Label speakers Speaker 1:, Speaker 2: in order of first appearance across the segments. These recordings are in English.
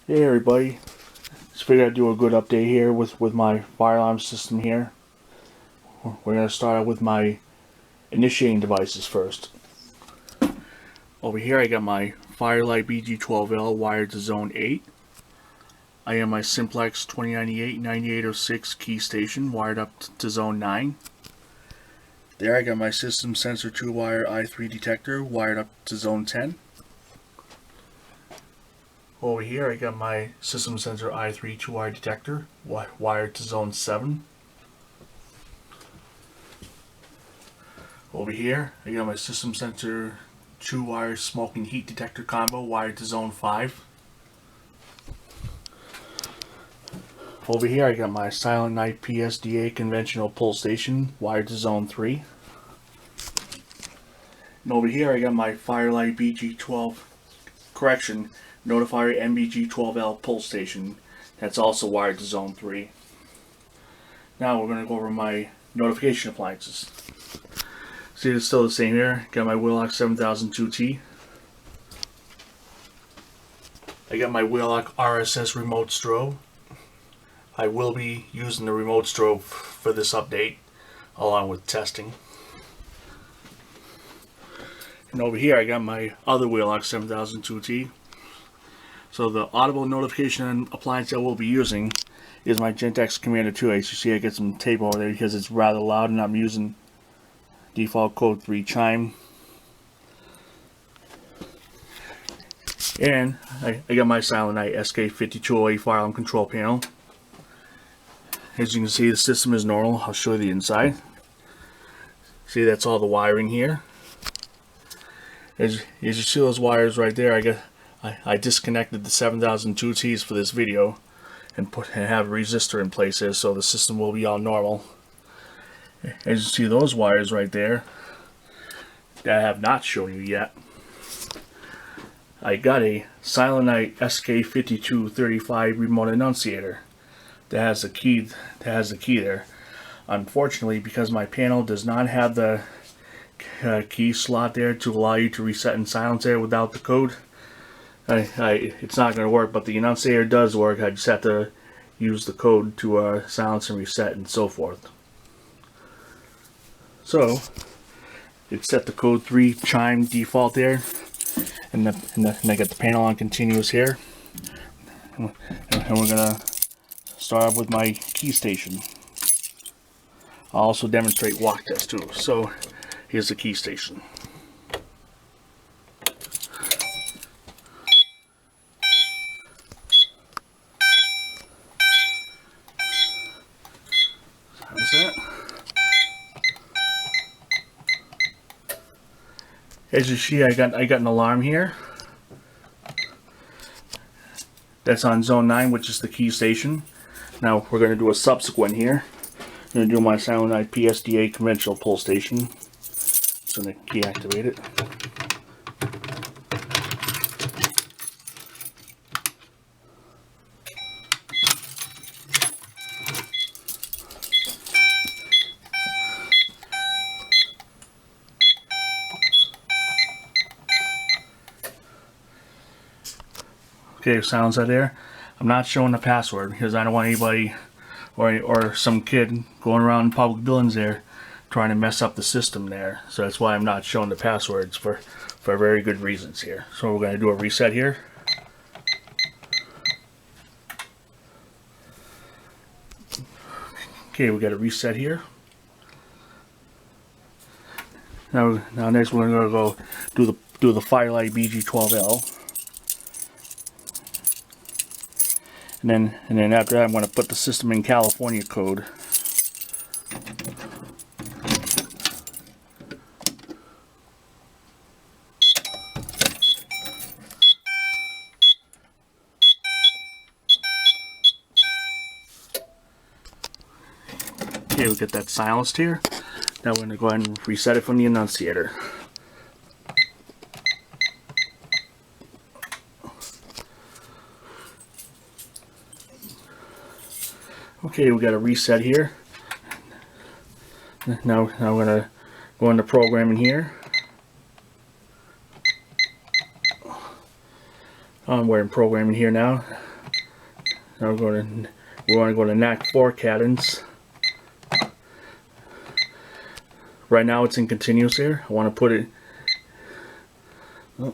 Speaker 1: Hey everybody, just figured I'd do a good update here with my fire alarm system here. We're going to start out with my initiating devices first. Over here I got my Firelight BG12L wired to zone 8. I have my Simplex 2098-9806 key station wired up to zone 9. There I got my system sensor 2-wire I3 detector wired up to zone 10. Over here I got my system sensor i3 2-wire detector wired to zone 7. Over here I got my system sensor 2-wire smoke and heat detector combo wired to zone 5. Over here I got my Silent Night PSDA conventional pull station wired to zone 3. And over here I got my Firelight BG12 Notifier MBG12L pull station that's also wired to zone 3. Now we're going to go over my notification appliances. See, it's still the same here. Got my Wheelock 7002T. I got my Wheelock RSS remote strobe. I will be using the remote strobe for this update along with testing. And over here I got my other Wheelock 7002T. So the audible notification appliance I will be using is my Gentex Commander 2. As you see, I get some tape over there because it's rather loud and I'm using default code 3 chime. And I got my Silent Night SK5208 fire alarm control panel. As you can see, the system is normal. I'll show you the inside. See, that's all the wiring here. As you see those wires right there, I disconnected the 7002Ts for this video and have a resistor in place there, so the system will be all normal. As you see those wires right there that I have not shown you yet, I got a Silent Night SK5235 remote annunciator that has the key there. Unfortunately, because my panel does not have the key slot there to allow you to reset and silence there without the code, it's not going to work. But the annunciator does work. I just have to use the code to silence and reset and so forth. So it's set the code 3 chime default there, and I got the panel on continuous here, and we're gonna start off with my key station. I'll also demonstrate walk test too. So here's the key station. That's it. As you see, I got an alarm here. That's on zone 9, which is the key station. Now we're going to do a subsequent here. I'm going to do my Silent Night PSDA conventional pull station. So I'm going to key activate it. Okay, silence out there. I'm not showing the password because I don't want anybody or some kid going around public buildings there trying to mess up the system there. So that's why I'm not showing the passwords for very good reasons here. So we're going to do a reset here. Okay, we got a reset here. Now next we're going to go do the Firelight BG12L. And then after that I'm going to put the system in California code. Okay, we get that silenced here. Now we're going to go ahead and reset it from the annunciator. Okay, we got a reset here. Now we're going to go into programming here. We're in programming here now. Now we want to go to NAC 4 cadence. Right now it's in continuous here. I want to put it. Oh.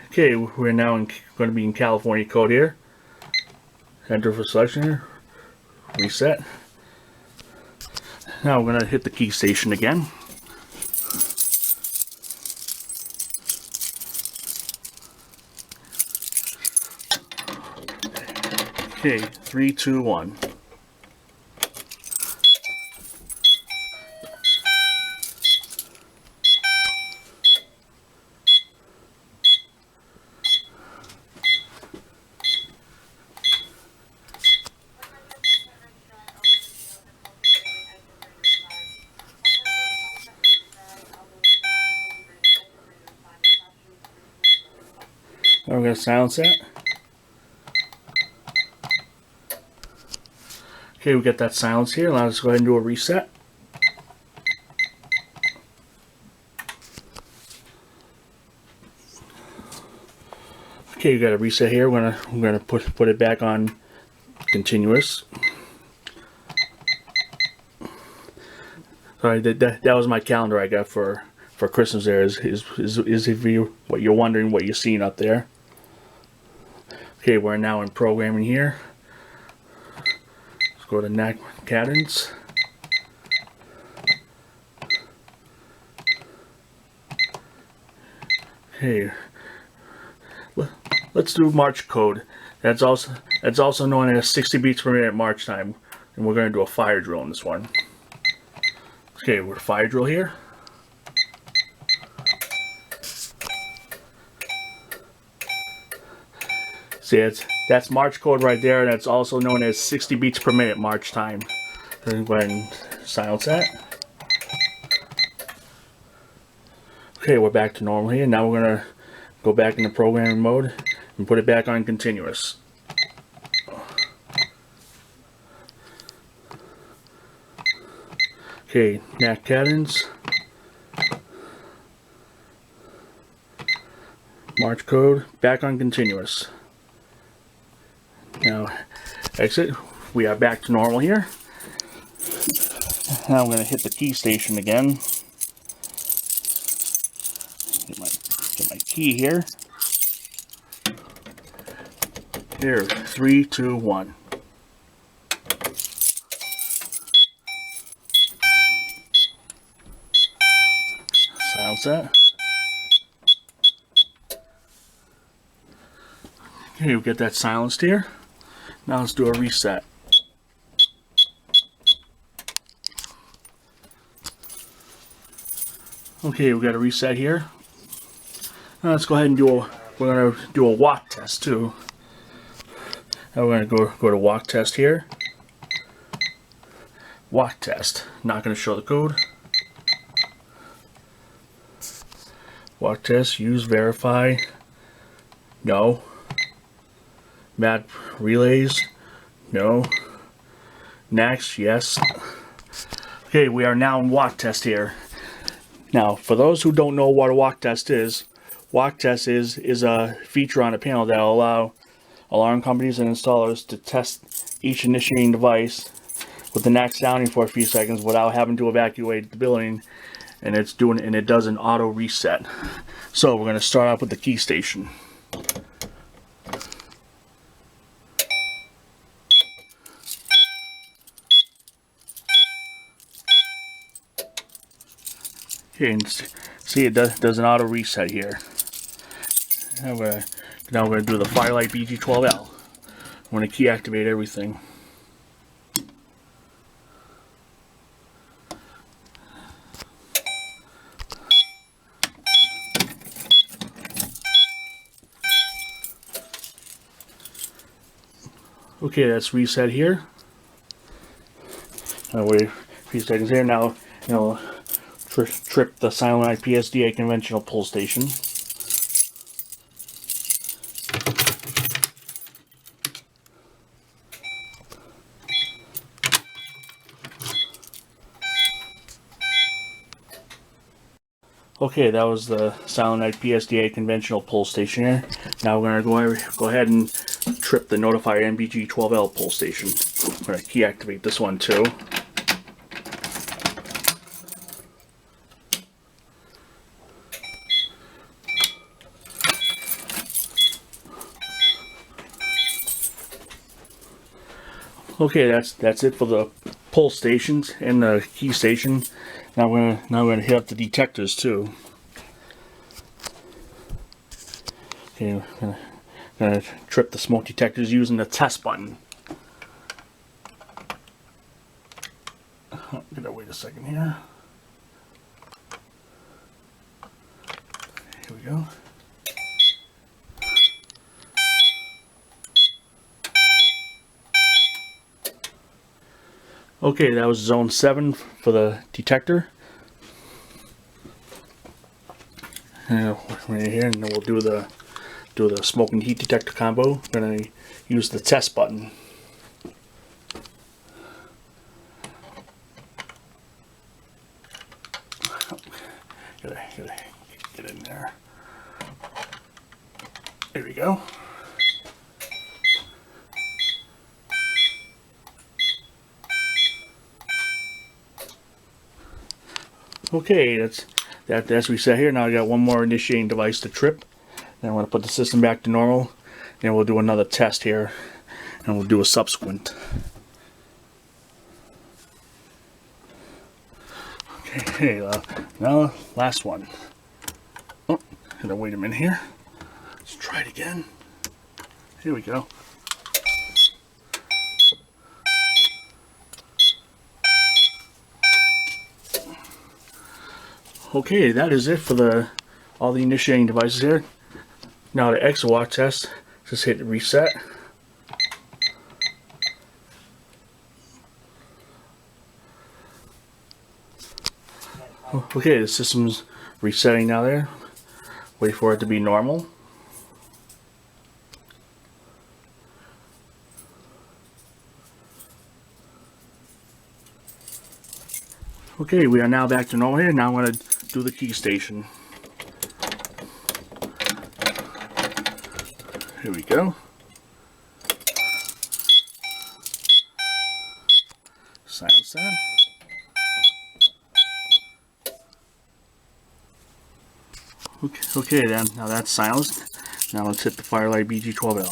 Speaker 1: Okay, we're now going to be in California code here. Enter for selection here. Reset. Now we're going to hit the key station again. Okay, 3, 2, 1. Now we're going to silence that. Okay, we got that silence here. Now let's go ahead and do a reset. Okay, you got a reset here. We're gonna put it back on continuous. Sorry, that was my calendar I got for Christmas. There is if you what you're wondering what you're seeing up there. Okay, we're now in programming here. Let's go to NAC cadence. Okay, let's do March code. That's also known as 60 beats per minute March time, and we're going to do a fire drill in this one. Okay, we're fire drill here. See, that's March code right there, and that's also known as 60 beats per minute March time. Then go ahead and silence that. Okay, we're back to normal here. Now we're gonna go back into programming mode and put it back on continuous. Okay, NAC cadence. March code, back on continuous. Now, exit. We are back to normal here. Now I'm going to hit the key station again. Get my key here. Here, 3, 2, 1. Silence that. Okay, we get that silenced here. Now let's do a reset. Okay, we got a reset here. Now let's go ahead and we're gonna do a walk test too. Now we're gonna go to walk test here. Walk test. Not gonna show the code. Walk test. Use verify. No. Map relays. No. Next. Yes. Okay, we are now in walk test here. Now, for those who don't know what a walk test is a feature on a panel that will allow alarm companies and installers to test each initiating device with the NAC sounding for a few seconds without having to evacuate the building, and it does an auto reset. So we're going to start off with the key station. Okay, and see it does an auto reset here. Now we're going to do the Firelight BG12L. We're going to key activate everything. Okay, that's reset here. Wait a few seconds here. Now, trip the silent IPSDA conventional pull station. Okay, that was the Silent Night PSDA conventional pull station here. Now we're going to go ahead and trip the Notifier NBG12L pull station. We're going to key activate this one too. Okay, that's it for the pull stations and the key station. Now we're gonna hit up the detectors too. Okay, we're gonna trip the smoke detectors using the test button. Oh, gotta wait a second here. Here we go. Okay, that was zone 7 for the detector. Right here, and then we'll do the smoke and heat detector combo. We're gonna use the test button. Gotta get in there. There we go. Okay, that's reset here. Now I got one more initiating device to trip. Then I want to put the system back to normal. Then we'll do another test here, and we'll do a subsequent. Okay, now last one. Oh, gotta wait a minute here. Let's try it again. Here we go. Okay, that is it for all the initiating devices here. Now the exawatt test, just hit reset. Okay, the system's resetting now there. Wait for it to be normal. Okay, we are now back to normal here. Now I'm going to do the key station. Here we go. Silence that. Okay, then now that's silenced. Now let's hit the Firelight BG12L.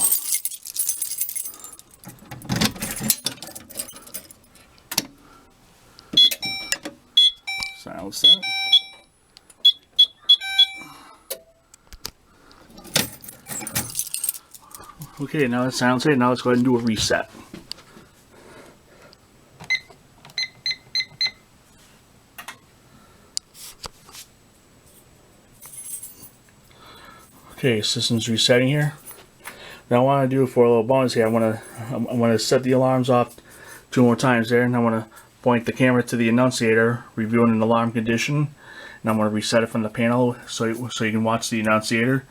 Speaker 1: Silence that. Okay, now that's silenced. Now let's go ahead and do a reset. Okay, system's resetting here. Now I want to do for a little bonus here. I want to set the alarms off 2 more times there, and I want to point the camera to the annunciator, reviewing an alarm condition, and I'm going to reset it from the panel so you can watch the annunciator.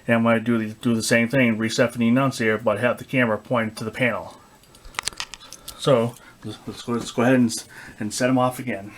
Speaker 1: And I'm going to do the same thing, reset for the annunciator, but have the camera pointed to the panel. So let's go ahead and set them off again.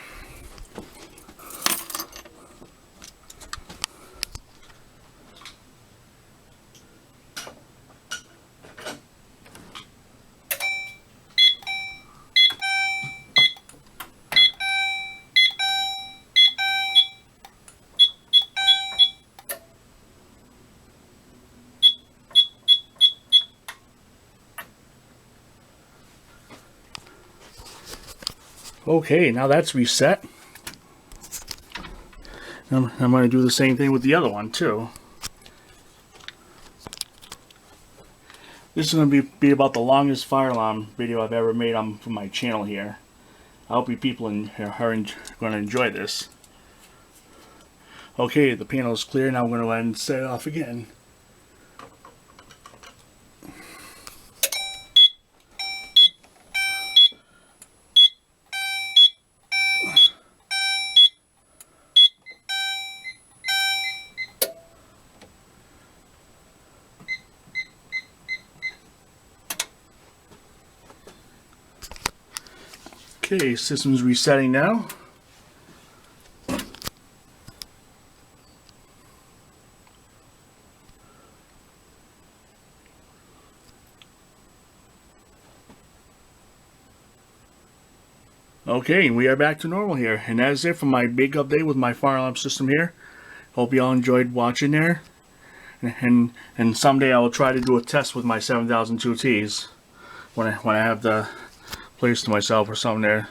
Speaker 1: Okay, now that's reset. I'm going to do the same thing with the other one too. This is going to be about the longest fire alarm video I've ever made on my channel here. I hope you people are going to enjoy this. Okay, the panel is clear. Now I'm going to go ahead and set it off again. Okay, system's resetting now. Okay, we are back to normal here, and that is it for my big update with my fire alarm system here. Hope you all enjoyed watching there, and someday I will try to do a test with my 7002 Ts when I have the place to myself or something there.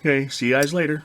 Speaker 1: Okay, see you guys later.